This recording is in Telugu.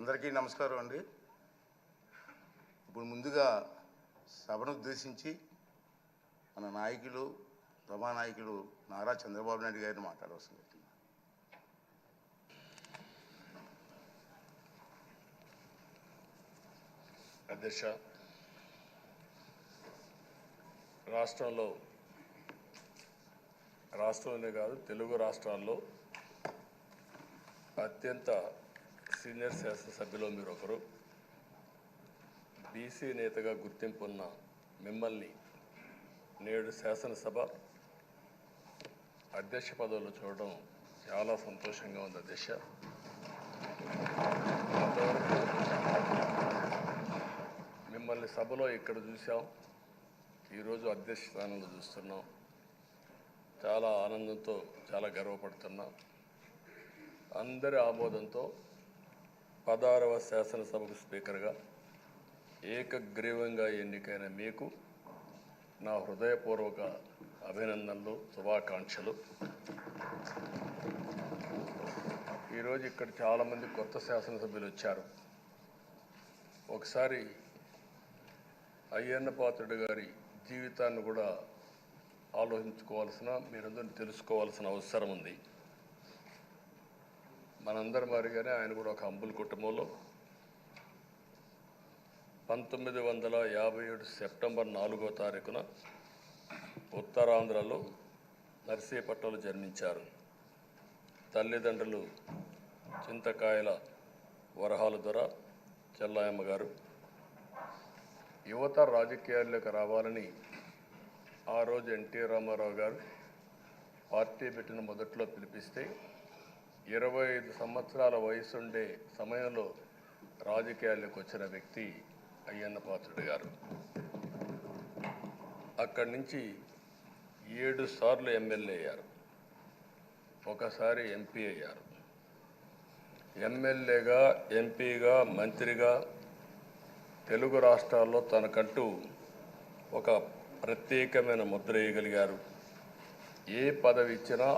అందరికీ నమస్కారం అండి. ఇప్పుడు ముందుగా సభను ఉద్దేశించి మన నాయకులు సభానాయకులు నారా చంద్రబాబు నాయుడు గారిని మాట్లాడవలసింది. అధ్యక్ష, రాష్ట్రంలోనే కాదు తెలుగు రాష్ట్రాల్లో అత్యంత సీనియర్ శాసనసభ్యులు మీరు ఒకరు. బీసీ నేతగా గుర్తింపు ఉన్న మిమ్మల్ని నేడు శాసనసభ అధ్యక్ష పదవిలో చూడడం చాలా సంతోషంగా ఉంది. అధ్యక్ష, అంతవరకు మిమ్మల్ని సభలో ఇక్కడ చూసాం, ఈరోజు అధ్యక్ష స్థానంలో చూస్తున్నాం. చాలా ఆనందంతో చాలా గర్వపడుతున్నాం. అందరి ఆమోదంతో 16వ శాసనసభకు స్పీకర్గా ఏకగ్రీవంగా ఎన్నికైన మీకు నా హృదయపూర్వక అభినందనలు, శుభాకాంక్షలు. ఈరోజు ఇక్కడ చాలామంది కొత్త శాసనసభ్యులు వచ్చారు. ఒకసారి అయ్యన్న పాత్రుడు గారి జీవితాన్ని కూడా ఆలోచించుకోవాల్సిన, మీరందరూ తెలుసుకోవాల్సిన అవసరం ఉంది. మనందరి మారిగానే ఆయన కూడా ఒక హంబుల్ కుటుంబంలో 1957 సెప్టెంబర్ 4వ తారీఖున ఉత్తరాంధ్రలో నర్సీపట్నంలో జన్మించారు. తల్లిదండ్రులు చింతకాయల వరహాల దొర చెల్లాయమ్మ గారు. యువత రాజకీయాల్లోకి రావాలని ఆ రోజు ఎన్టీ రామారావు గారు పార్టీ పెట్టిన మొదట్లో పిలిపిస్తే 25 సంవత్సరాల వయసుండే సమయంలో రాజకీయాల్లోకి వచ్చిన వ్యక్తి అయ్యన్న పాత్రుడు గారు. అక్కడి నుంచి 7 సార్లు ఎమ్మెల్యే అయ్యారు, ఒకసారి ఎంపీ అయ్యారు. ఎమ్మెల్యేగా, ఎంపీగా, మంత్రిగా తెలుగు రాష్ట్రాల్లో తనకంటూ ఒక ప్రత్యేకమైన ముద్ర వేయగలిగారు. ఏ పదవి ఇచ్చినా